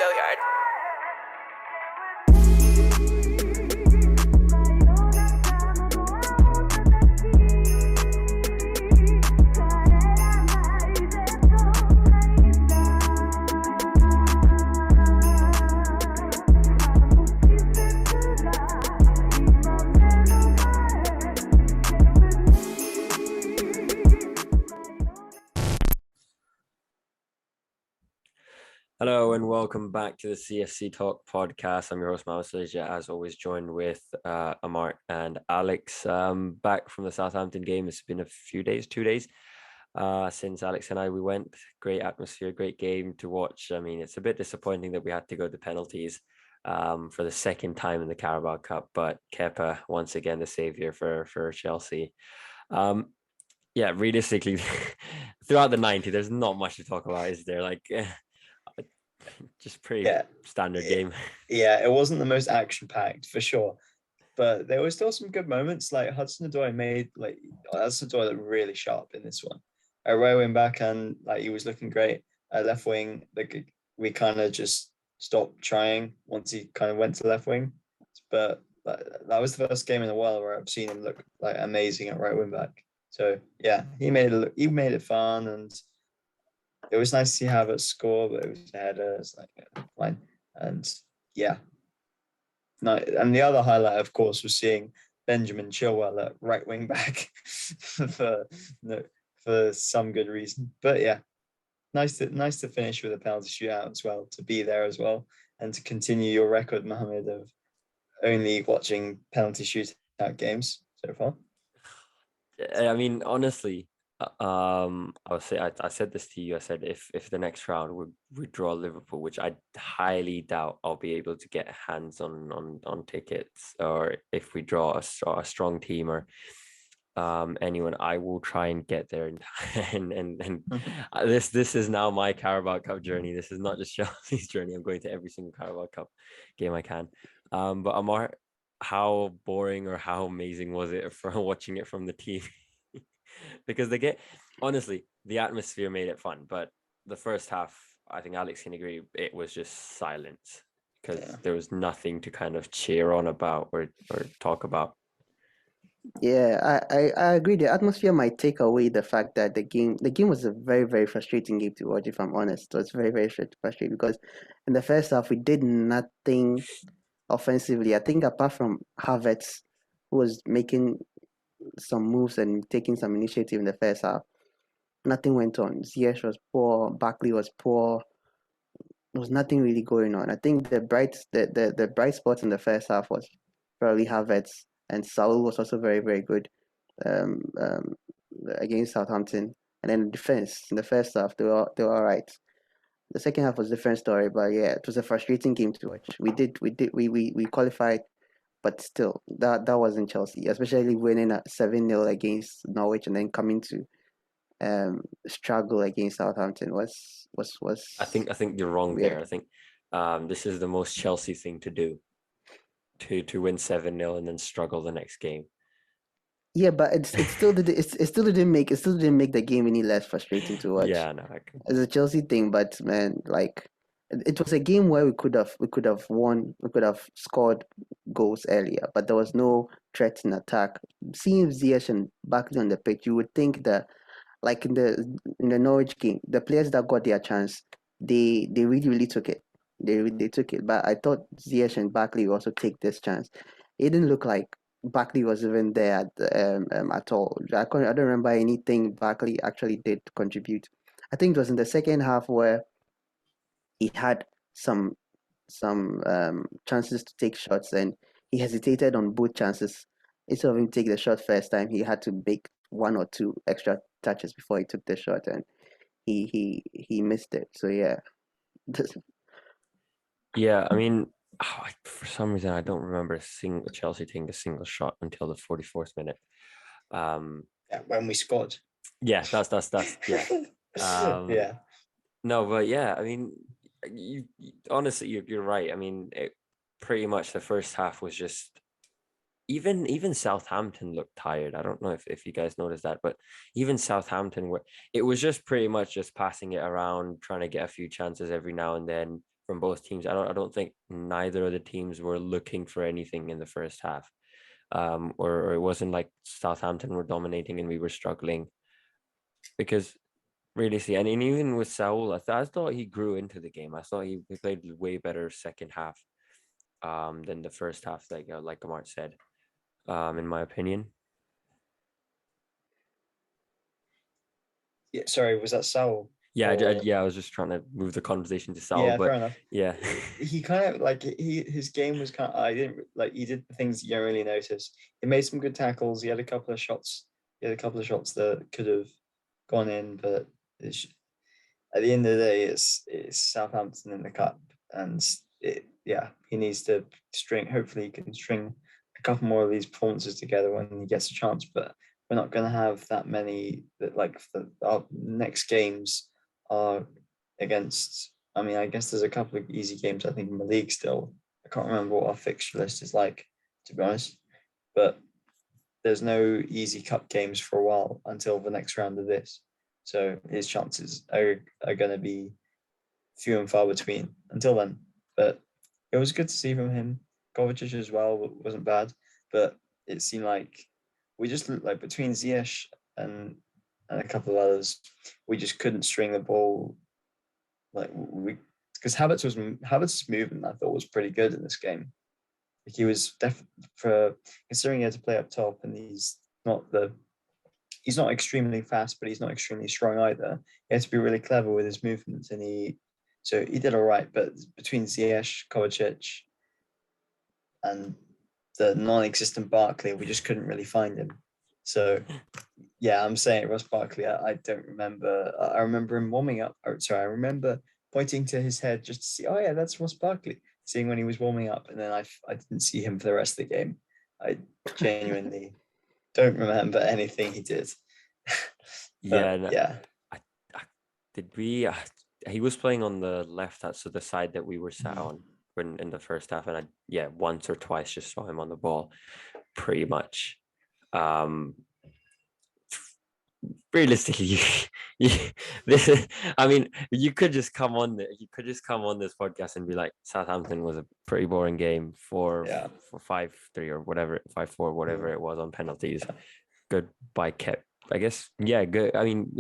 go yard. Hello and welcome back to the CFCTALK podcast. I'm your host, Mohammad Soleja, as always joined with Amart and Alex. Back from the Southampton game. It's been a few days, 2 days since Alex and we went. Great atmosphere, great game to watch. I mean, it's a bit disappointing that we had to go to penalties for the second time in the Carabao Cup, but Kepa, once again, the savior for Chelsea. Yeah, realistically, throughout the 90, there's not much to talk about, is there? Just pretty standard game. Yeah, it wasn't the most action-packed for sure, but there were still some good moments. Like Hudson-Odoi looked really sharp in this one. At right wing back, and he was looking great. At left wing, we kind of just stopped trying once he kind of went to left wing. But that was the first game in a while where I've seen him look amazing at right wing back. So yeah, he made it fun, and it was nice to see Havertz score, but it was a header. It's fine. And yeah. No, and the other highlight, of course, was seeing Benjamin Chilwell at right wing back for some good reason. But yeah, nice to finish with a penalty shootout as well, to be there as well, and to continue your record, Mohammed, of only watching penalty shootout games so far. I mean, honestly, I said this to you. I said if the next round we draw Liverpool, which I highly doubt I'll be able to get hands on tickets, or if we draw a strong team or anyone, I will try and get there. And this is now my Carabao Cup journey. This is not just Chelsea's journey. I'm going to every single Carabao Cup game I can. But Amar, how boring or how amazing was it for watching it from the TV? Because honestly, the atmosphere made it fun, but the first half, I think Alex can agree, it was just silence because there was nothing to kind of cheer on about or talk about. Yeah, I agree. The atmosphere might take away the fact that the game was a very, very frustrating game to watch, if I'm honest. It was very, very frustrating because in the first half we did nothing offensively. I think apart from Havertz, who was making some moves and taking some initiative in the first half, nothing went on. Ziyech was poor, Barkley was poor. There was nothing really going on. I think the bright spot in the first half was probably Havertz, and Saul was also very, very good against Southampton. And then the defense in the first half, they were all right. The second half was a different story, but yeah, it was a frustrating game to watch. We qualified, but still, that wasn't Chelsea, especially winning at 7-0 against Norwich and then coming to struggle against Southampton was. I think you're wrong there. I think this is the most Chelsea thing to do, to win 7-0 and then struggle the next game. Yeah, but it still didn't make the game any less frustrating to watch. Yeah, no, it's a Chelsea thing, but man, it was a game where we could have won, we could have scored goals earlier, but there was no threat in attack. Seeing Ziyech and Barkley on the pitch, you would think that, like in the Norwich game, the players that got their chance, they really, really took it. They took it, but I thought Ziyech and Barkley would also take this chance. It didn't look like Barkley was even there at all. I don't remember anything Barkley actually did to contribute. I think it was in the second half where he had some chances to take shots and he hesitated on both chances. Instead of him take the shot first time, he had to make one or two extra touches before he took the shot, and he missed it. So yeah. Yeah, I mean, for some reason I don't remember Chelsea taking a single shot until the 44th minute. When we scored. Yeah, that's yeah. Yeah. No, but yeah, I mean, honestly, you're right. I mean, pretty much the first half was just even Southampton looked tired. I don't know if you guys noticed that, but even Southampton it was just pretty much just passing it around, trying to get a few chances every now and then, from both teams. I don't think neither of the teams were looking for anything in the first half. Or it wasn't like Southampton were dominating and we were struggling, because really see, and even with Saul, I thought he grew into the game. I thought he played way better second half than the first half, like Amart said, in my opinion. Yeah, sorry, was that Saul? Yeah, Or... yeah, I was just trying to move the conversation to Saul, Yeah, but fair enough. yeah. He kind of like his game was kind of, I didn't like, he did the things you don't really notice. He made some good tackles. He had a couple of shots. He had a couple of shots that could have gone in, but at the end of the day, it's Southampton in the cup, and he needs to string. Hopefully, he can string a couple more of these performances together when he gets a chance. But we're not going to have that many. That like our next games are against. I mean, I guess there's a couple of easy games, I think, in the league still. I can't remember what our fixture list is like, to be honest. But there's no easy cup games for a while until the next round of this. So his chances are going to be few and far between until then. But it was good to see from him. Kovacic as well wasn't bad, but it seemed like we just looked like between Ziyech and a couple of others, we just couldn't string the ball. Like because Havertz's movement I thought was pretty good in this game. Like he was for considering he had to play up top, and he's not extremely fast, but he's not extremely strong either. He had to be really clever with his movements, and he did all right. But between Ziyech, Kovacic, and the non-existent Barkley, we just couldn't really find him. So yeah, I'm saying Ross Barkley. I don't remember. I remember him warming up. I remember pointing to his head just to see. Oh yeah, that's Ross Barkley. Seeing when he was warming up, and then I didn't see him for the rest of the game. I genuinely don't remember anything he did. Yeah, no, yeah. did we? He was playing on the left, so the side that we were sat on in the first half, and once or twice just saw him on the ball, pretty much. Realistically, this I mean, you could just come on this podcast and be like, Southampton was a pretty boring game for 5-3 or whatever, 5-4, whatever it was on penalties. Goodbye, Kep. I guess, yeah, good. I mean,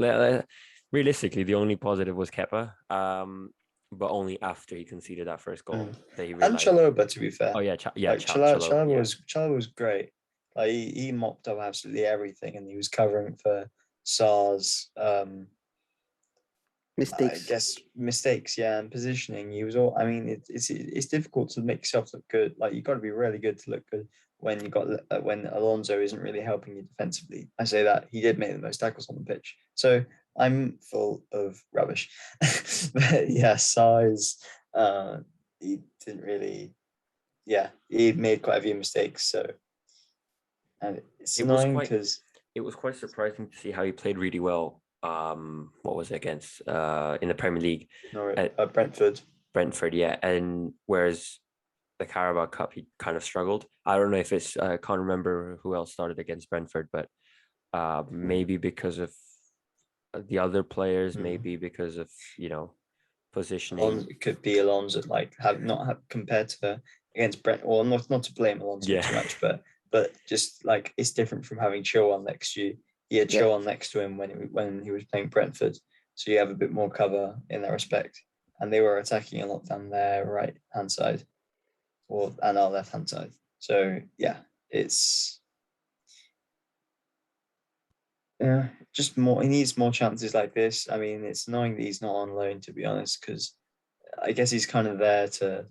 realistically, the only positive was Kepa, but only after he conceded that first goal that he realized. And Chalobah, to be fair. Oh yeah, Chalobah was great. Like he mopped up absolutely everything, and he was covering for Sarr's mistakes. I guess mistakes, and positioning. He was all. I mean, it's difficult to make yourself look good. Like you got to be really good to look good when when Alonso isn't really helping you defensively. I say that he did make the most tackles on the pitch, so I'm full of rubbish. But yeah, Sarr's he didn't really. Yeah, he made quite a few mistakes. So, and it's annoying because it was quite surprising to see how he played really well. What was it against in the Premier League? Brentford, yeah. And whereas the Carabao Cup, he kind of struggled. I don't know if it's I can't remember who else started against Brentford, but maybe because of the other players, maybe because of positioning. It could be Alonso, like compared to against Brent, or not to blame Alonso too much, but just like it's different from having Chilwell next to you. He had Chilwell next to him when he was playing Brentford, so you have a bit more cover in that respect. And they were attacking a lot down their right hand side, and our left hand side. So yeah, it's just more. He needs more chances like this. I mean, it's annoying that he's not on loan, to be honest, because I guess he's kind of there to,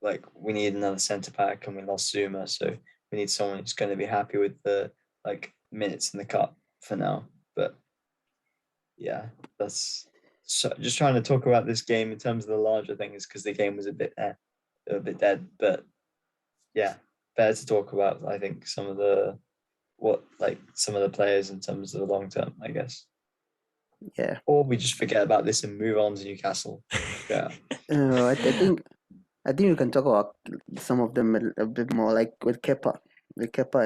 like, we need another centre back and we lost Zuma, so we need someone who's going to be happy with the minutes in the cup for now. But yeah, that's just trying to talk about this game in terms of the larger things, because the game was a bit dead. But yeah, better to talk about, I think, some of the players in terms of the long term, I guess. Yeah. Or we just forget about this and move on to Newcastle. Yeah. I think we can talk about some of them a bit more, like with Kepa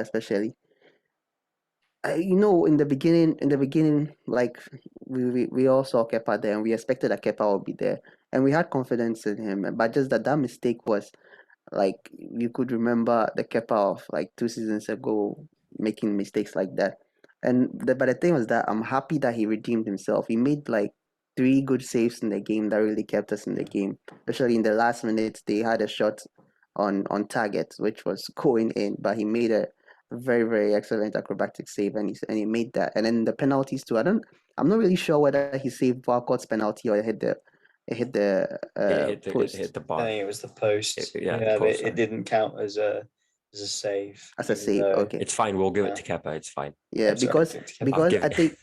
especially. In the beginning, like we all saw Kepa there, and we expected that Kepa would be there. and we had confidence in him. But just that mistake was like you could remember the Kepa of like 2 seasons ago making mistakes like that. But the thing was that I'm happy that he redeemed himself. He made like 3 good saves in the game that really kept us in the game. Especially in the last minute, they had a shot on target which was going in, but he made a very very excellent acrobatic save, and he made that. And then the penalties too. I'm not really sure whether he saved Walcott's penalty or it hit the It post hit the I bar. think it was the post. Yeah, the Yeah, but post, it sorry. didn't count as a save, as a even save. though Okay. It's fine. We'll give it yeah. to Kepa. It's fine. Yeah, I'm sorry, I'll because give I it. think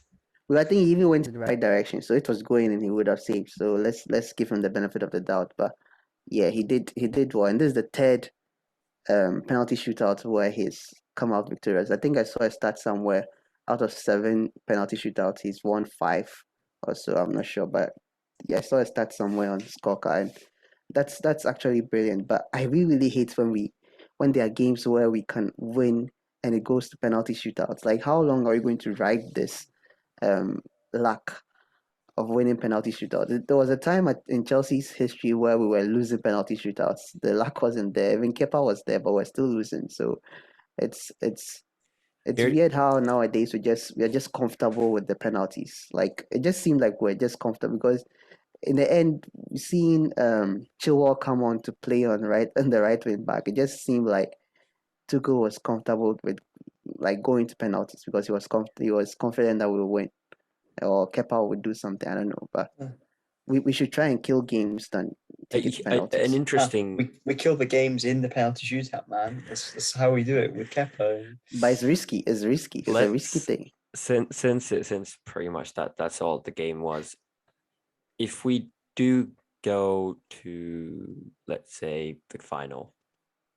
well, I think he even went in the right direction, so it was going and he would have saved. So let's give him the benefit of the doubt. But yeah, he did well, and this is the third penalty shootout where he's come out victorious. I think I saw a stat somewhere out of 7 penalty shootouts, he's won 5 or so. I'm not sure, but yeah, I saw a stat somewhere on scorecard, and that's actually brilliant. But I really hate when there are games where we can win and it goes to penalty shootouts. Like, how long are we going to ride this um lack of winning penalty shootouts? There was a time in Chelsea's history where we were losing penalty shootouts. The luck wasn't there. Even Kepa was there, but we're still losing. So it's it's it's Here, weird how nowadays we're just comfortable with the penalties. Like, it just seemed like we're just comfortable because in the end, seeing Chilwell come on to play on the right wing back, it just seemed like Tuchel was comfortable with like going to penalties because he was confident that we'll win or Kepa would do something. I don't know, but Yeah. we should try and kill games than take it to an penalties. interesting. We kill the games in the penalty shootout, man. That's how we do it with Kepa. But it's risky. It's risky. It's a risky Let's thing. since pretty much that's all the game was. If we do go to, let's say, the final,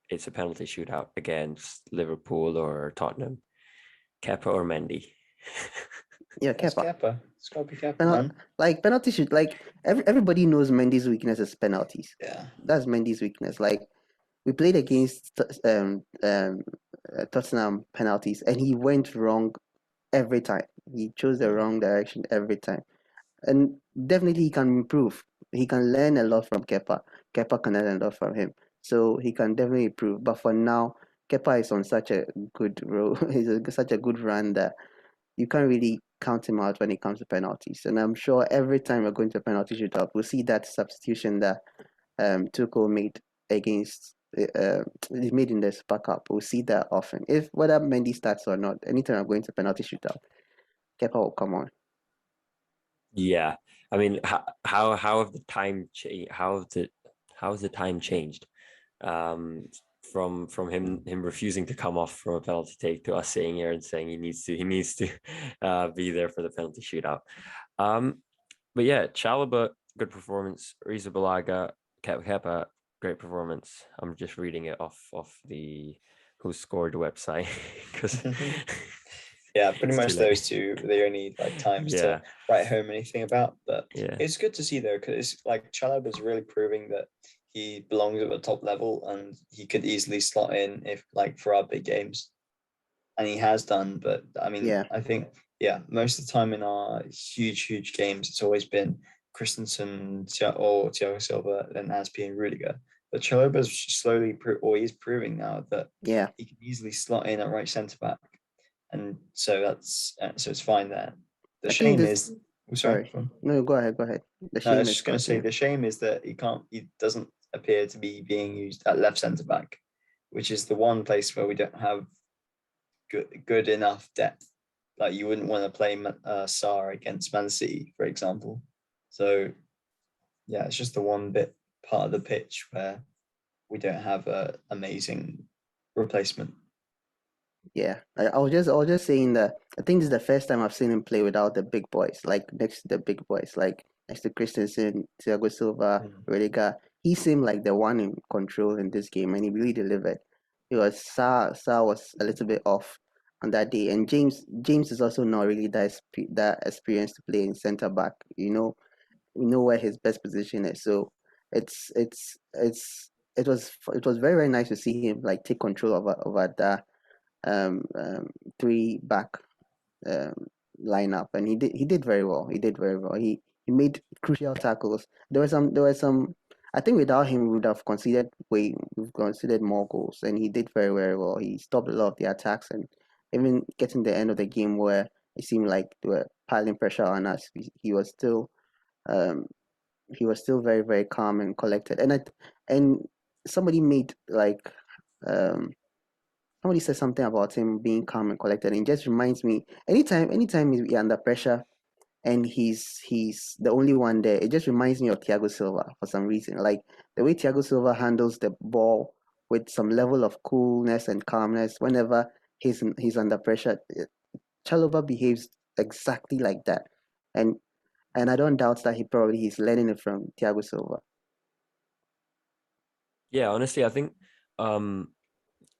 it's a penalty shootout against Liverpool or Tottenham, Kepa or Mendy. Yeah, That's Kepa. Kepa. It's gotta be Kepa, man. Like penalty shoot. Like everybody knows Mendy's weakness is penalties. Yeah. That's Mendy's weakness. Like, we played against Tottenham penalties, and he went wrong every time. He chose the wrong direction every time. And definitely he can improve. He can learn a lot from Kepa. Kepa can learn a lot from him. So he can definitely improve. But for now, Kepa is on such a good row. Such a good run that you can't really count him out when it comes to penalties. And I'm sure every time we're going to a penalty shootout, we'll see that substitution that Tuchel made against he made in the Super Cup. We'll see that often. If whether Mendy starts or not, anytime I'm going to penalty shootout, Kepa will come on. Yeah, I mean, how have the time changed? How has the time changed? From him refusing to come off from a penalty take to us sitting here and saying he needs to be there for the penalty shootout. But yeah, Chalobah, good performance. Riza Balaga, Kepa, great performance. I'm just reading it off the Who Scored website because Yeah, pretty it's much too late. those two. They don't need like times Yeah. to write home anything about. But Yeah. it's good to see though, because it's like Chalobah is really proving that he belongs at the top level and he could easily slot in if like for our big games. And he has done, but I mean, Yeah. I think most of the time in our huge games, it's always been Christensen or Thiago Silva, and that's been Rudiger. But Chalobah's slowly, or he's proving now that Yeah. he can easily slot in at right centre back, and so it's fine there. The I think shame this. is, sorry. No, go ahead. The No, I shame was is just going to say the shame is that he doesn't appear to be being used at left centre back, which is the one place where we don't have good enough depth. Like, you wouldn't want to play Sarr against Man City, for example. So yeah, it's just the one part of the pitch where we don't have a amazing replacement. Yeah, I was just saying that I think this is the first time I've seen him play without the big boys, like next to the big boys, like next to Christensen, Thiago Silva, Rudiger. He seemed like the one in control in this game, and he really delivered. Because Sa was a little bit off on that day, and James is also not really that experienced to play in centre back. We know where his best position is, so it's it's it's it was very very nice to see him like take control over that um, um, 3 back um, lineup, and he did very well. He did very well. He He made crucial tackles. There were some. I think without him, we would have we've considered more goals, and he did very, very well. He stopped a lot of the attacks, and even getting the end of the game where it seemed like they were piling pressure on us, um, he was still very, very calm and collected. And somebody made like um somebody said something about him being calm and collected, and it just reminds me anytime he's under pressure and he's the only one there. It just reminds me of Thiago Silva for some reason. Like the way Thiago Silva handles the ball with some level of coolness and calmness whenever he's under pressure. Chalobah behaves exactly like that, and I don't doubt that he's learning it from Thiago Silva. Yeah, honestly, I think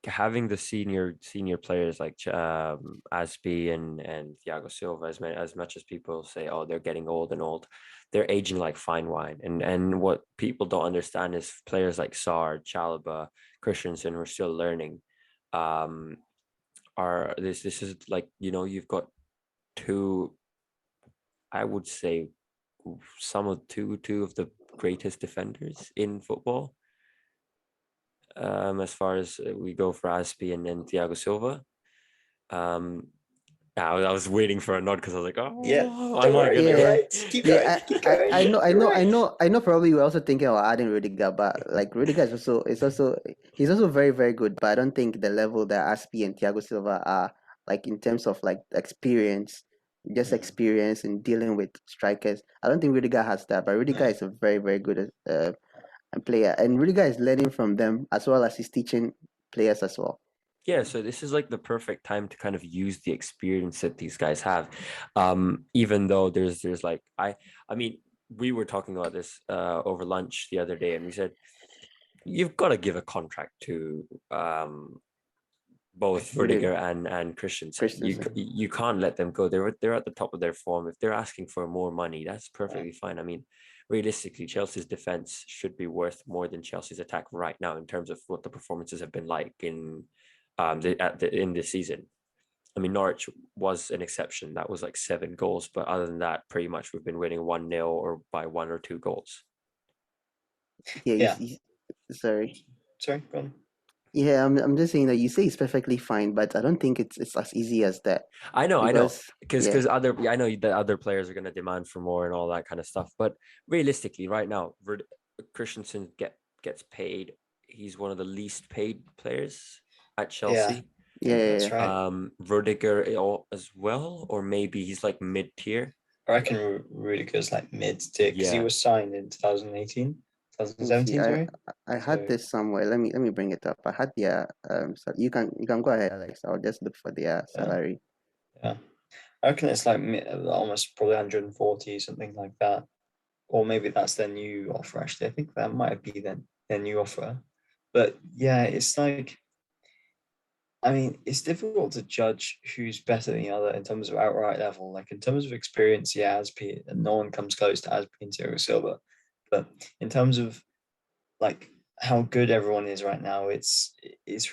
having the senior players like Aspi and Thiago Silva, as much as people say, oh, they're getting old and old, they're aging like fine wine. And what people don't understand is players like Sar, Chalobah, Christensen, who are still learning, are this is like, you know, you've got two, I would say, two of the greatest defenders in football. As far as we go for Aspi and then Thiago Silva. I was waiting for a nod because I was like, oh, Yeah, I don't might worry, get you're it. right. Keep going, Yeah, keep going. I know, I You're know, right. I know. Probably we're also thinking about adding Rudiger, but like Rudiger he's also very, very good. But I don't think the level that Aspi and Thiago Silva are, like in terms of like experience, just experience in dealing with strikers. I don't think Rudiger has that, but Rudiger is a very, very good player, and Rudiger is learning from them as well as he's teaching players as well. Yeah, so this is like the perfect time to kind of use the experience that these guys have. Even though there's like I mean, we were talking about this over lunch the other day, and we said you've got to give a contract to both Rudiger and Christensen. You can't let them go. They're at the top of their form. If they're asking for more money, that's perfectly fine. I mean, realistically, Chelsea's defense should be worth more than Chelsea's attack right now in terms of what the performances have been like in in this season. I mean, Norwich was an exception. That was like 7 goals, but other than that, pretty much we've been winning 1-0 or by 1 or 2 goals. Yeah. Sorry. Sorry, go on. Yeah, I'm just saying that you say it's perfectly fine, but I don't think it's as easy as that. I know, because I know the other players are going to demand for more and all that kind of stuff. But realistically, right now, Christensen gets paid. He's one of the least paid players at Chelsea. Yeah, that's right. Rudiger as well, or maybe he's like mid tier. I reckon Rudiger's like mid tier because he was signed in 2018. 2017, sorry. I had this somewhere. Let me bring it up. I had their so you can go ahead, Alex. I'll just look for their salary. Yeah, I reckon it's like almost probably 140, something like that, or maybe that's their new offer. Actually, I think that might be their new offer. But yeah, it's like, I mean, it's difficult to judge who's better than the other in terms of outright level. Like in terms of experience, yeah, Aspi, and no one comes close to Aspi and Thiago Silva. But in terms of like how good everyone is right now, it's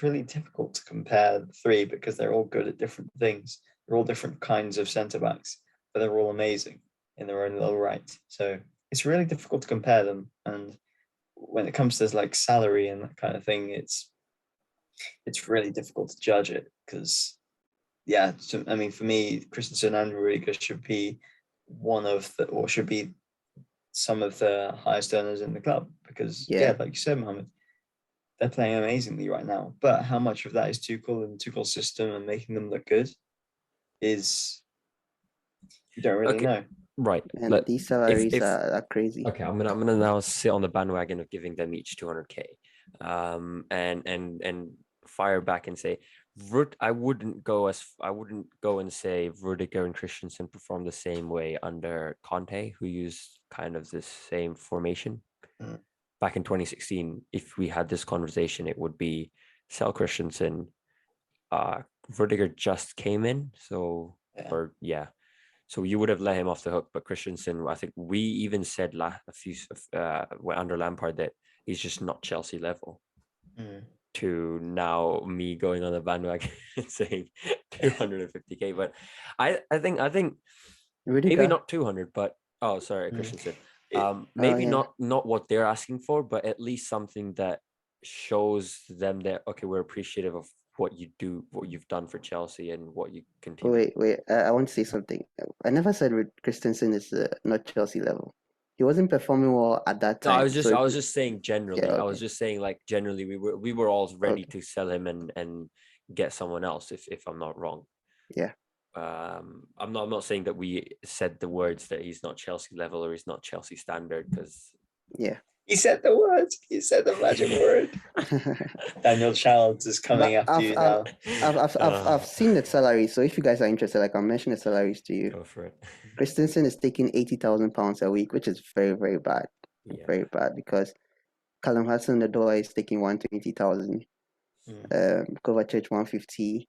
really difficult to compare the three because they're all good at different things. They're all different kinds of centre backs, but they're all amazing in their own little right. So it's really difficult to compare them. And when it comes to like salary and that kind of thing, it's really difficult to judge it because, yeah, so, I mean, for me, Christensen and Rudiger should be should be some of the highest earners in the club because, like you said, Mohammed, they're playing amazingly right now. But how much of that is Tuchel and Tuchel's system and making them look good is, you don't really know. Right. And these salaries are crazy. Okay, I'm gonna now sit on the bandwagon of giving them each 200k, and fire back and say, I wouldn't go and say Rudiger and Christensen perform the same way under Conte, who used kind of the same formation. Back in 2016, if we had this conversation, it would be sell Christensen. Rudiger just came in, so so you would have let him off the hook. But Christensen, I think we even said under Lampard that he's just not Chelsea level. To now me going on the bandwagon and saying 250k, but I think Rudiger. maybe not 200, but Oh, sorry, Mm. Christensen. It- Maybe yeah. not what they're asking for, but at least something that shows them that okay, we're appreciative of what you do, what you've done for Chelsea, and what you continue. Wait. I want to say something. I never said Christensen is not Chelsea level. He wasn't performing well at that No, time. So I was just saying generally. yeah, I was okay, just saying like generally we were all ready okay, to sell him and get someone else if I'm not wrong. yeah, I'm not saying that we said the words that he's not Chelsea level or he's not Chelsea standard because yeah. He said the words. He said the magic word. Daniel Childs is coming But after you now. I've seen the salary. So if you guys are interested, I can mention the salaries to you. go for it. Christensen is taking £80,000 a week, which is very, very bad. Yeah. Very bad because Callum Hudson-Odoi is taking 120,000. Kovacic 150.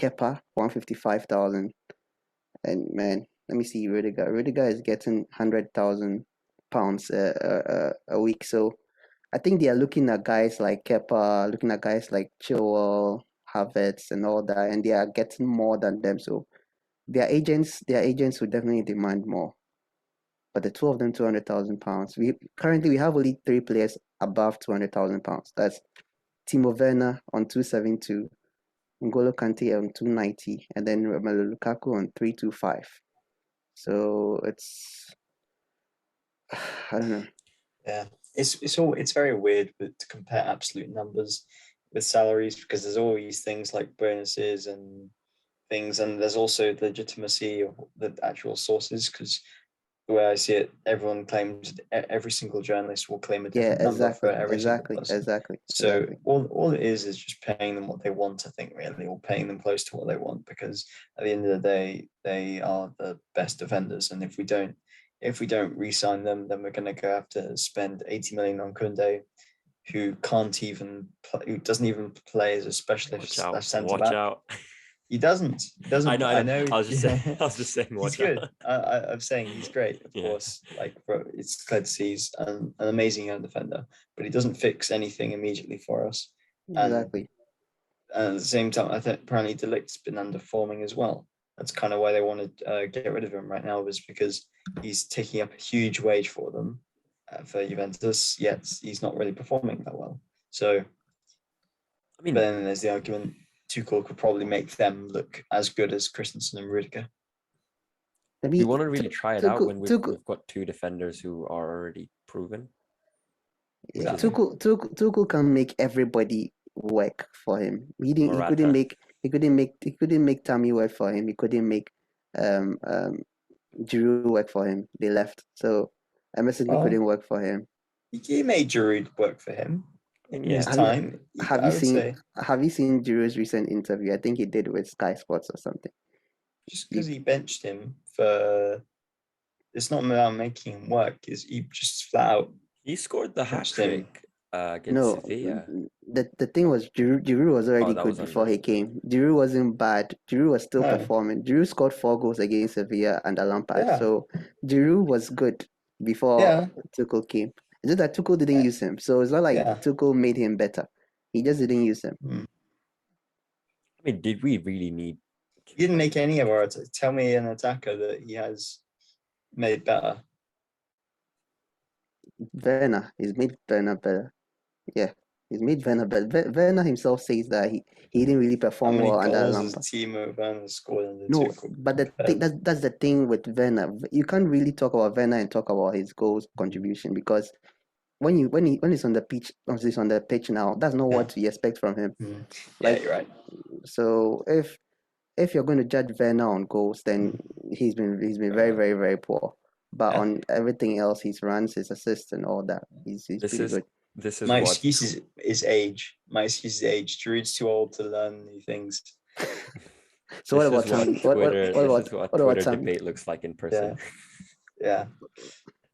Kepa 155,000. And man, let me see Rudiger. Rudiger is getting £100,000 a week. So I think they are looking at guys like Kepa, looking at guys like Chilwell, Havertz, and all that, and they are getting more than them. So their agents will definitely demand more. But the two of them, £200,000. We have only 3 players above £200,000. That's Timo Werner on 272, N'Golo Kante on 290, and then Romelu Lukaku on 325. So it's I don't know. Yeah, it's very weird to compare absolute numbers with salaries because there's always things like bonuses and things, and there's also the legitimacy of the actual sources because the way I see it, everyone claims every single journalist will claim a Yeah, different number for exactly, every single person. So exactly. all it is just paying them what they want, I think, really, or paying them close to what they want, because at the end of the day, they are the best defenders. And if we don't re-sign them, then we're gonna have to spend 80 million on Kunde, who can't even play, who doesn't even play as a specialist centre Watch back. out. He doesn't. He doesn't. I know. I was just yeah. saying. I was just saying. He's Watch good. out. I'm saying he's great, of Yeah. course. Like, bro, it's clear to see he's an amazing young defender, but he doesn't fix anything immediately for us. Exactly. And at the same time, I think apparently De Ligt's been underperforming as well. That's kind of why they want to get rid of him right now, was because he's taking up a huge wage for them for Juventus. Yet he's not really performing that well. So, I mean, but then there's the argument Tuchel could probably make them look as good as Christensen and Rudiger. we want to really try it out when we've got two defenders who are already proven. Yeah, Tuchel can make everybody work for him. He couldn't make Tammy work for him. He couldn't make Giroud work for him. They left. So Emerson couldn't work for him. He made Giroud work for him in his time. Have you seen Giroud's recent interview? I think he did with Sky Sports or something. Just because he benched him for, it's not about making him work. Is he just flat out? He scored the hat trick against Sevilla. The thing was Giroud was already good before he came. Giroud wasn't bad. Giroud was still performing. Giroud scored 4 goals against Sevilla and Lampard. Yeah. So Giroud was good before Tuchel came. It's just that Tuchel didn't use him. So it's not like Tuchel made him better. He just didn't use him. I mean, did we really need? He didn't make any of our. Tell me an attacker that he has made better. Werner. He's made Werner better. Yeah. He's made Werner better. Werner himself says that he didn't really perform well under Lampard. Timo Werner scored under No, Tuchel. but that's the thing with Werner. You can't really talk about Werner and talk about his goals contribution, because when he's on the pitch, once he's on the pitch now, that's not what you expect from him. Like, you're right. So if you're going to judge Werner on goals, then he's been very, very, very poor. But on everything else, his runs, his assists, and all that, he's pretty good. This is my excuse is age. My excuse is age. Giroud's too old to learn new things. So what about Tammy? What Twitter debate looks like in person. Yeah.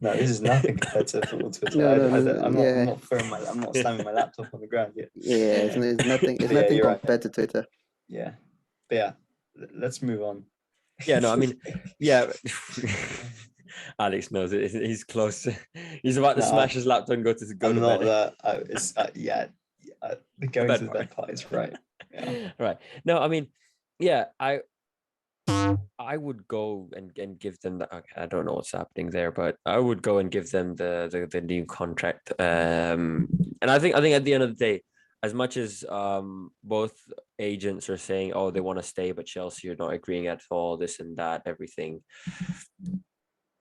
No, this is nothing compared to football Twitter. I'm not slamming my laptop on the ground yet. Yeah, it's nothing. It's nothing compared to Twitter. Yeah, but yeah, let's move on. Yeah, no, I mean, yeah. Alex knows it. He's close. He's about to smash his laptop and go to bed. The going to the bed part is right. Yeah. Right. No, I mean, yeah, I would go and give them the. Okay, I don't know what's happening there, but I would go and give them the new contract. And I think at the end of the day, as much as both agents are saying, oh, they want to stay, but Chelsea are not agreeing at all, this and that, everything.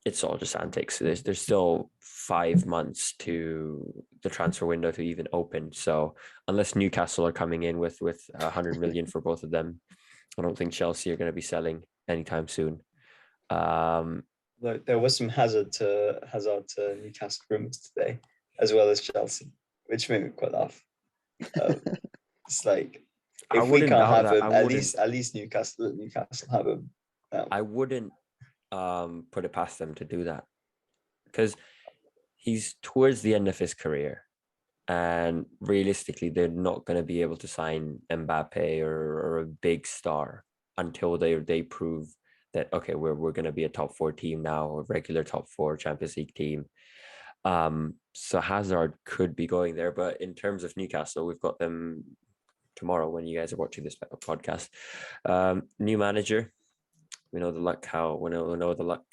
It's all just antics. There's still 5 months to the transfer window to even open. So unless Newcastle are coming in with 100 million for both of them, I don't think Chelsea are going to be selling anytime soon. There was some Hazard to Newcastle rumors today, as well as Chelsea, which made me quite laugh. It's like I if we wouldn't can't doubt have that. him, at least Newcastle have him. I wouldn't put it past them to do that because he's towards the end of his career. And realistically, they're not going to be able to sign Mbappe or a big star until they prove that, okay, we're going to be a top 4 team now, a regular top 4 Champions League team. So Hazard could be going there, but in terms of Newcastle, we've got them tomorrow when you guys are watching this podcast. New manager, we know the luck. We know the luck,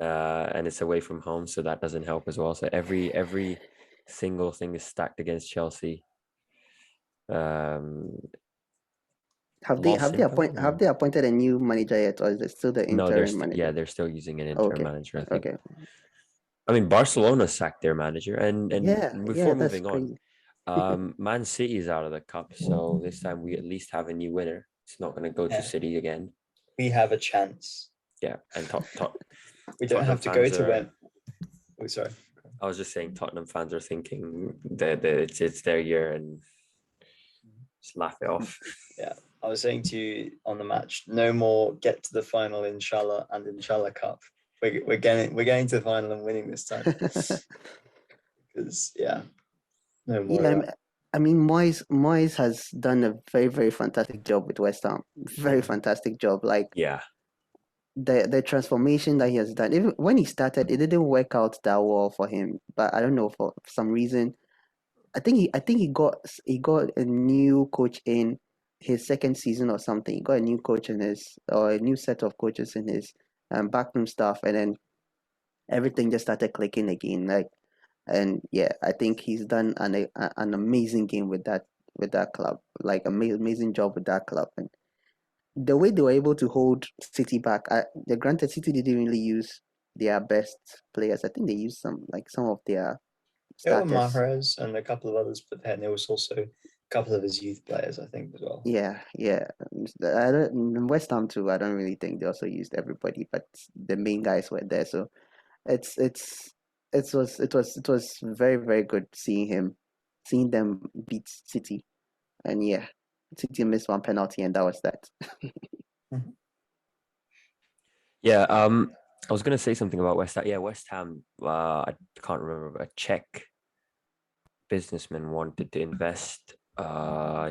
and it's away from home, so that doesn't help as well. So every single thing is stacked against Chelsea. Have they appointed a new manager yet, or is it still the No, interim manager? they're still using an interim Okay. manager, I think. Okay. I mean, Barcelona sacked their manager, and before that's moving crazy. on, Man City is out of the cup, so this time we at least have a new winner. It's not going to go to City again. We have a chance. Yeah, and we don't have to go to when. Oh, sorry. I was just saying, Tottenham fans are thinking that it's their year and just laugh it off. Yeah, I was saying to you on the match, no more get to the final, inshallah, and inshallah cup. We're getting to the final and winning this time. Because no more. Yeah, I mean, Moyes has done a very, very fantastic job with West Ham. Very fantastic job. Like, yeah, the transformation that he has done. Even when he started, it didn't work out that well for him. But I don't know, for some reason, I think he got a new coach in his second season or something. He got a new coach or a new set of coaches in his backroom staff, and then everything just started clicking again. Like, and yeah, I think he's done an amazing game with that club. Like, amazing job with that club. And the way they were able to hold City back, granted, City didn't really use their best players. I think they used some of their starters. There were Mahrez and a couple of others, but then there was also a couple of his youth players, I think, as well. Yeah. In West Ham too, I don't really think they also used everybody, but the main guys were there. So it was very, very good seeing them beat City, and yeah, City missed one penalty, and that was that. Yeah. I was gonna say something about West Ham. Yeah, West Ham. I can't remember. A Czech businessman wanted to invest.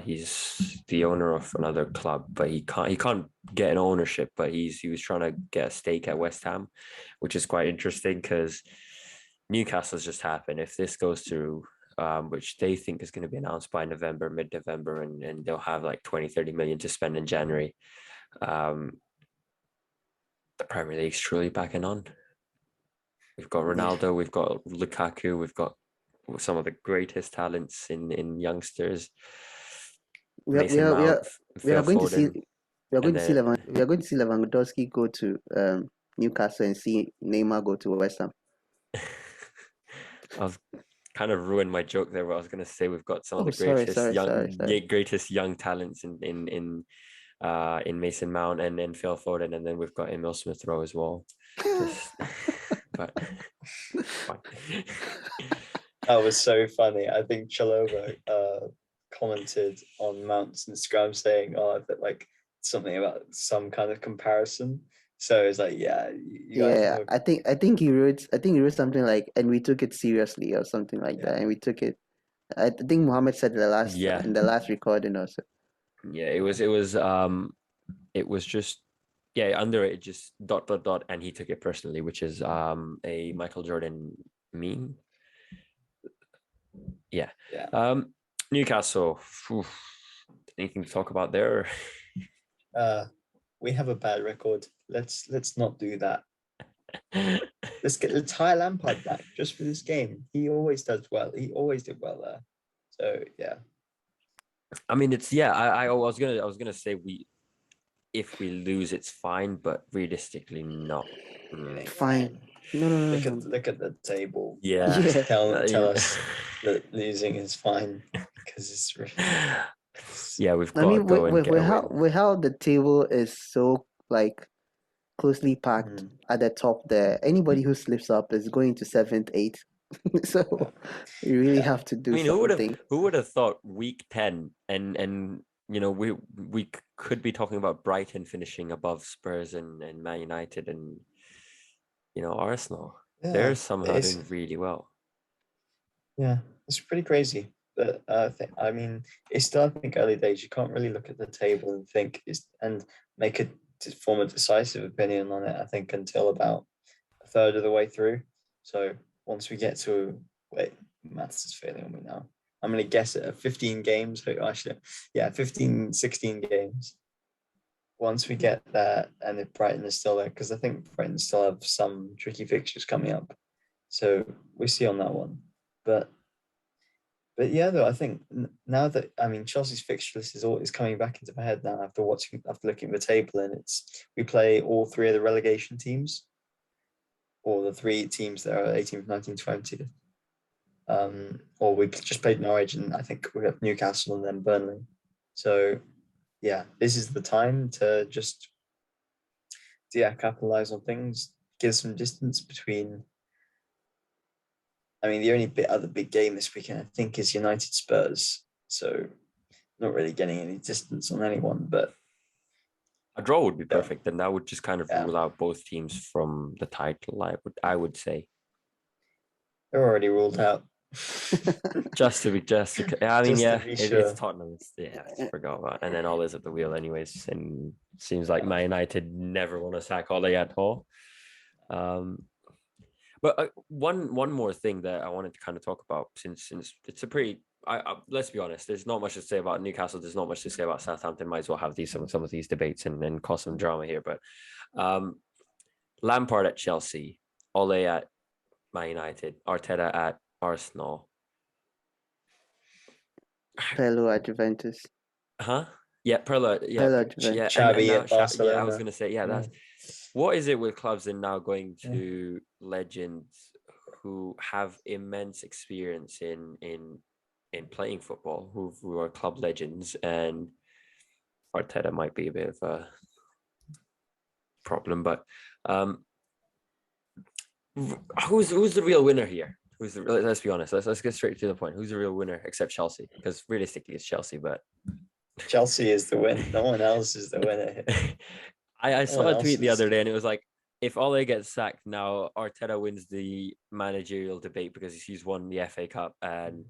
He's the owner of another club, but he can't get an ownership. But he was trying to get a stake at West Ham, which is quite interesting because Newcastle's just happened. If this goes through, which they think is going to be announced by mid-November, and they'll have like 20-30 million to spend in January. The Premier League's truly backing on. We've got Ronaldo, we've got Lukaku, we've got some of the greatest talents in youngsters. We are going to see Lewandowski go to Newcastle and see Neymar go to West Ham. I was kind of ruined my joke there. But I was going to say we've got some of the greatest young talents in Mason Mount and Phil Foden, and then we've got Emil Smith Rowe as well. But that was so funny. I think Chalobah commented on Mount's Instagram saying, "Oh, that like something about some kind of comparison." So it's like, I think he wrote something like, "And we took it seriously" or something like that, and we took it. I think Mohammed said in the last recording also. Yeah, it was just under it just ... and he took it personally, which is a Michael Jordan meme. Yeah. Newcastle. Anything to talk about there? we have a bad record. Let's not do that. Let's hire Lampard back just for this game. He always does well. He always did well there. So yeah. I mean, it's I was gonna say if we lose, it's fine, but realistically, not. Fine. No. Look at the table. Yeah. Yeah. Tell us that losing is fine because it's really. Yeah, we've I got to mean, go and get a win. with how the table is so like closely packed at the top there, anybody who slips up is going to 7th, 8th. So you really have to do I mean, something. who would have thought week 10 and you know we could be talking about Brighton finishing above Spurs and Man United and you know Arsenal. Yeah, They're somehow doing really well. Yeah, it's pretty crazy. But I mean, it's still, I think, early days. You can't really look at the table and think and make form a decisive opinion on it. I think until about a third of the way through. So once we get to maths is failing me now. I'm going to guess at 15 games. Actually, yeah, 15, 16 games. Once we get that, and if Brighton is still there, because I think Brighton still have some tricky fixtures coming up. So we see on that one. But yeah, though I think now that Chelsea's fixture list is coming back into my head now after looking at the table, and we play all three of the relegation teams, or the three teams that are 18th, 19th, 20th. Or we just played Norwich, and I think we have Newcastle and then Burnley. So yeah, this is the time to just capitalize on things, give some distance between. I mean, the only other big game this weekend, I think, is United Spurs. So not really getting any distance on anyone, but a draw would be perfect, and that would just kind of Yeah. rule out both teams from the title. I would say they're already ruled out. just to. I mean, Just to yeah, be sure. it's Tottenham. I forgot about, and then all is at the wheel, anyways. And seems like Man United never want to sack Ole at all. But one more thing that I wanted to kind of talk about, since it's a pretty. Let's be honest. There's not much to say about Newcastle. There's not much to say about Southampton. Might as well have some of these debates and cause some drama here. But Lampard at Chelsea, Ole at Man United, Arteta at Arsenal. Pirlo at Juventus. Huh? Yeah, Pirlo. Yeah, Pirlo at Juventus. yeah. Xavi now, at Barcelona. yeah, I was gonna say, yeah, that's what is it with clubs and now going to legends who have immense experience in playing football, who are club legends, and Arteta might be a bit of a problem, but who's the real winner here? Let's be honest. Let's get straight to the point. Who's the real winner except Chelsea? Because realistically, it's Chelsea, but Chelsea is the win. No one else is the winner. I saw a tweet the other day, and it was like, if Ole gets sacked now, Arteta wins the managerial debate because he's won the FA Cup and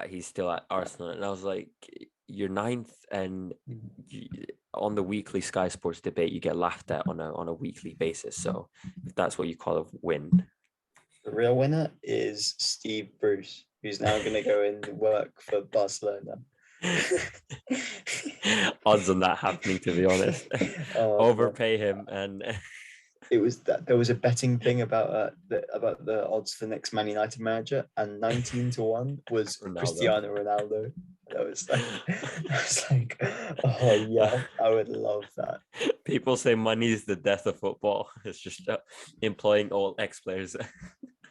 he's still at Arsenal. And I was like, you're ninth, and on the weekly Sky Sports debate, you get laughed at on a weekly basis. So if that's what you call a win, the real winner is Steve Bruce, who's now going to go and work for Barcelona. Odds on that happening, to be honest. Overpay him, and it was that there was a betting thing about the odds for the next Man United manager, and 19-1 was Ronaldo. Cristiano Ronaldo. I was like, oh yeah, I would love that. People say money is the death of football. It's just employing all ex-players.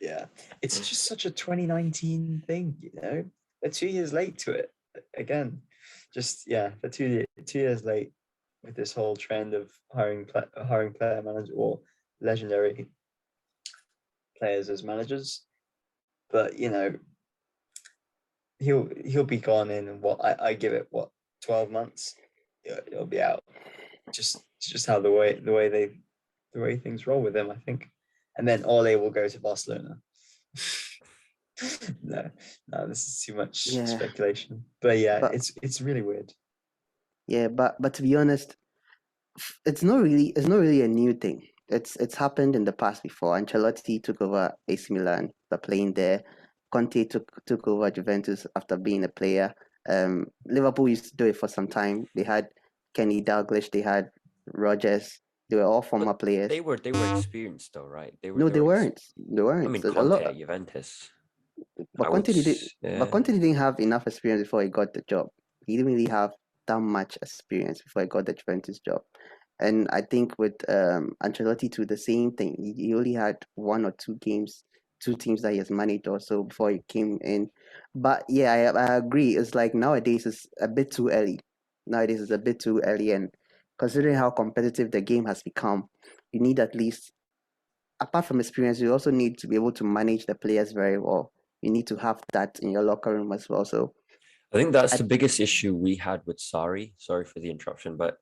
Yeah, it's just such a 2019 thing, you know. They're 2 years late to it again. They're 2 years late with this whole trend of hiring player manager or legendary players as managers. But you know, he'll be gone in what I give it 12 months. It'll be out. Just how the way things roll with him, I think. And then Ole will go to Barcelona. No, this is too much speculation. But yeah, it's really weird. Yeah, but to be honest, it's not really a new thing. It's happened in the past before. Ancelotti took over AC Milan after playing there. Conte took over Juventus after being a player. Liverpool used to do it for some time. They had Kenny Dalglish. They had Rogers. They were all former But players. they were experienced though, right? No, they weren't. They I weren't. mean, So a Conte lot. at Juventus. But I would, yeah. Conte didn't have enough experience before he got the job. He didn't really have that much experience before he got the Juventus job. And I think with Ancelotti too, the same thing. He only had one or two games, two teams that he has managed also before he came in. But yeah, I agree. It's like nowadays it's a bit too early. Nowadays it's a bit too early, and considering how competitive the game has become, you need at least, apart from experience, you also need to be able to manage the players very well. You need to have that in your locker room as well. So I think that's I, the biggest issue we had with Sarri. Sorry for the interruption, but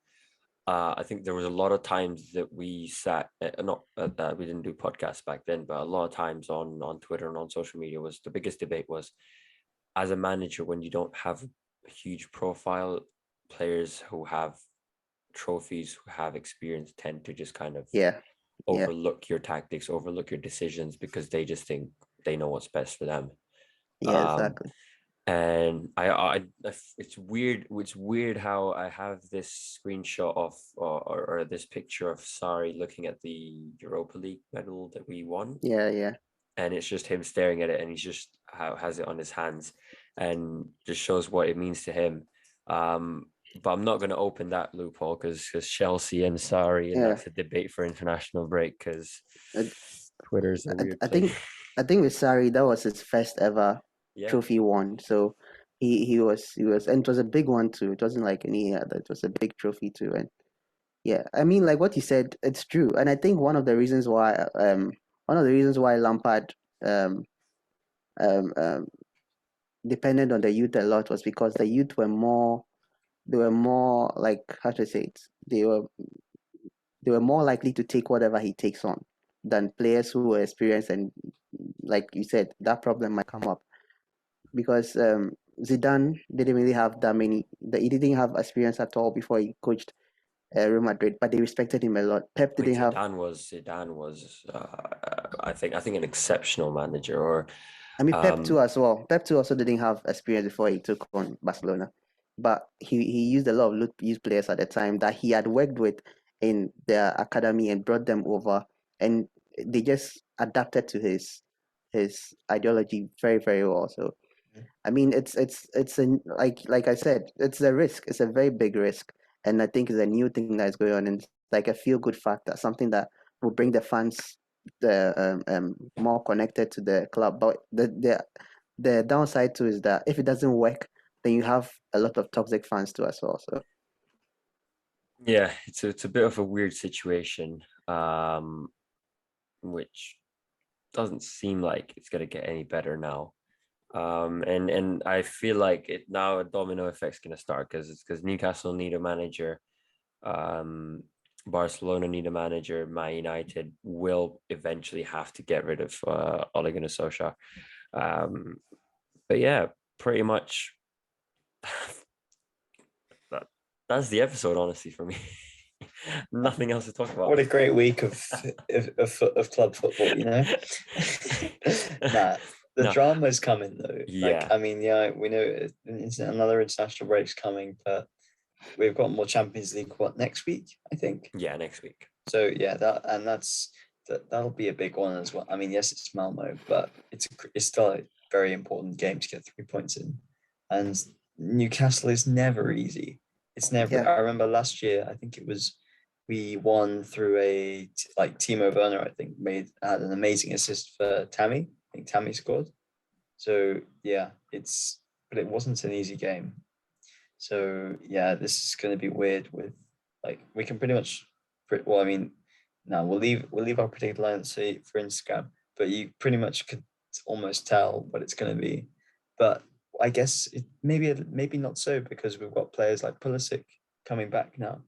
I think there was a lot of times that we sat, not we didn't do podcasts back then, but a lot of times on Twitter and on social media was the biggest debate was, as a manager, when you don't have a huge profile, players who have trophies, who have experience, tend to just kind of yeah, yeah, overlook your tactics, overlook your decisions because they just think they know what's best for them. yeah, Um, exactly. and it's weird. It's weird how I have this screenshot of or this picture of Sarri looking at the Europa League medal that we won, Yeah, yeah, and it's just him staring at it, and he's just has it on his hands, and just shows what it means to him. But I'm not going to open that loophole because Chelsea and Sarri, and yeah. that's a debate for international break because I, Twitter's a I, weird I place. think I think with Sarri that was his first ever Yeah. trophy won. So he was, and it was a big one too. It wasn't like any other. It was a big trophy too. And yeah, I mean, like what you said, it's true. And I think one of the reasons why Lampard um um um depended on the youth a lot was because the youth were more, they were more, like, how to say it, they were more likely to take whatever he takes on than players who were experienced. And like you said, that problem might come up because Zidane didn't really have that many. He didn't have experience at all before he coached Real Madrid, but they respected him a lot. Pep I mean, didn't have. Zidane was I think an exceptional manager. Or I mean, Pep too um, as well. Pep too also didn't have experience before he took on Barcelona, but he used a lot of youth players at the time that he had worked with in their academy and brought them over, and they just adapted to his ideology very, very well. So I mean, it's a, like I said, it's a risk. It's a very big risk, and I think it's a new thing that's going on, and it's like a feel good factor, something that will bring the fans more connected to the club. But the downside too is that if it doesn't work, then you have a lot of toxic fans too as well. So yeah, it's a bit of a weird situation, which doesn't seem like it's gonna get any better now. And I feel like it now, a domino effect's gonna start because Newcastle need a manager, um, Barcelona need a manager, Man United will eventually have to get rid of Ole Gunnar Solskjaer. Um, but yeah, pretty much that's the episode, honestly, for me. Nothing else to talk about. What a great week of club football, you know. Nah, the No, drama's coming though. Like, yeah, I mean, yeah, we know another international break's coming, but we've got more Champions League next week, I think. yeah, next week. So yeah, that'll be a big one as well. I mean, yes, it's Malmo, but it's still a very important game to get 3 points in, and Newcastle is never easy. It's never. yeah, I remember last year, I think it was, we won through like Timo Werner. I think had an amazing assist for Tammy. I think Tammy scored. So yeah, but it wasn't an easy game. So yeah, this is going to be weird. With like, we can pretty much, well, I mean, no, we'll leave our predicted line for Instagram, but you pretty much could almost tell what it's going to be. But I guess maybe not so, because we've got players like Pulisic coming back now.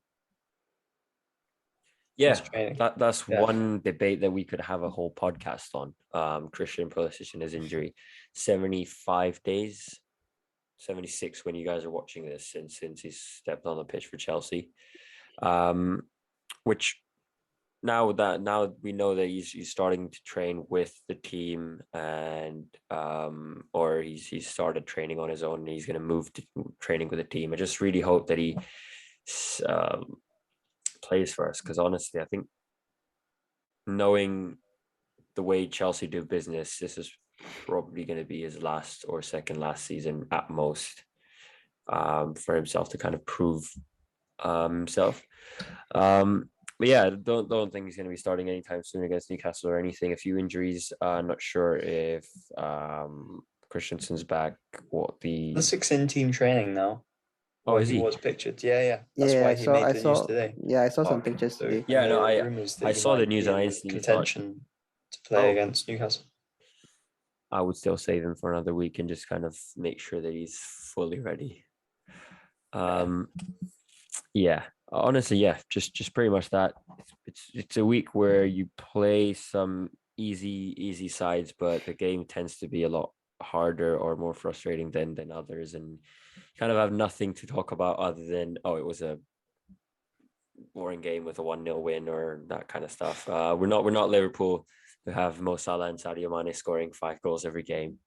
Yeah, He's training. that's Yeah. one debate that we could have a whole podcast on. Christian Pulisic and his injury, 75 days, 76 when you guys are watching this, since he's stepped on the pitch for Chelsea. Which now we know that he's starting to train with the team, and or he's started training on his own, and he's going to move to training with the team. I just really hope that he plays for us. Because honestly, I think knowing the way Chelsea do business, this is probably going to be his last or second last season at most, for himself to kind of prove himself. But yeah, don't think he's going to be starting anytime soon against Newcastle or anything. A few injuries. Not sure if Christensen's back. What The the 16 team training now. Oh, Where is he? was pictured. Yeah. That's Yeah, why I he saw made I the news saw today. yeah, I saw some Okay. pictures So, today. and Yeah, no, there are rumors that I he saw the might news be and I in instantly thought, contention to play oh, against Newcastle. I would still save him for another week and just kind of make sure that he's fully ready. Yeah, honestly, yeah, just pretty much that. It's a week where you play some easy sides, but the game tends to be a lot harder or more frustrating than others, and kind of have nothing to talk about other than, oh, it was a boring game with a 1-0 win or that kind of stuff. We're not Liverpool, who have Mo Salah and Sadio Mane scoring 5 goals every game.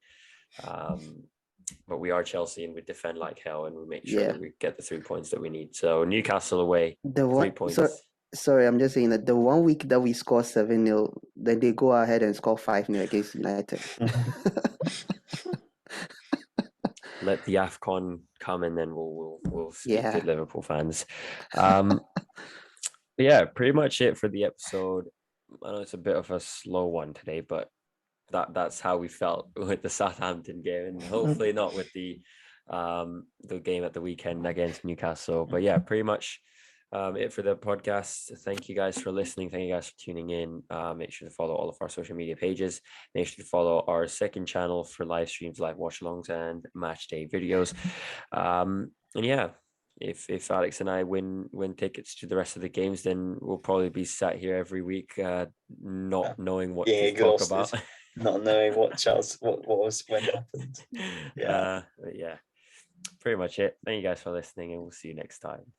But we are Chelsea, and we defend like hell, and we make sure Yeah. that we get the 3 points that we need. So Newcastle away, The 3 one points. sorry, I'm just saying that the 1 week that we score 7-0, then they go ahead and score 5-0 against United. Let the AFCON come, and then we'll speak Yeah. to Liverpool fans. But yeah, pretty much it for the episode. I know it's a bit of a slow one today, but that's how we felt with the Southampton game, and hopefully not with the game at the weekend against Newcastle. But yeah, pretty much it for the podcast. Thank you guys for listening. Thank you guys for tuning in. Make sure to follow all of our social media pages. Make sure to follow our second channel for live streams, live watch alongs, and match day videos. And yeah, if Alex and I win tickets to the rest of the games, then we'll probably be sat here every week, not knowing what Being to talk exhausted, about. not knowing what Chelsea what was when happened. Yeah. But yeah, pretty much it. Thank you guys for listening, and we'll see you next time.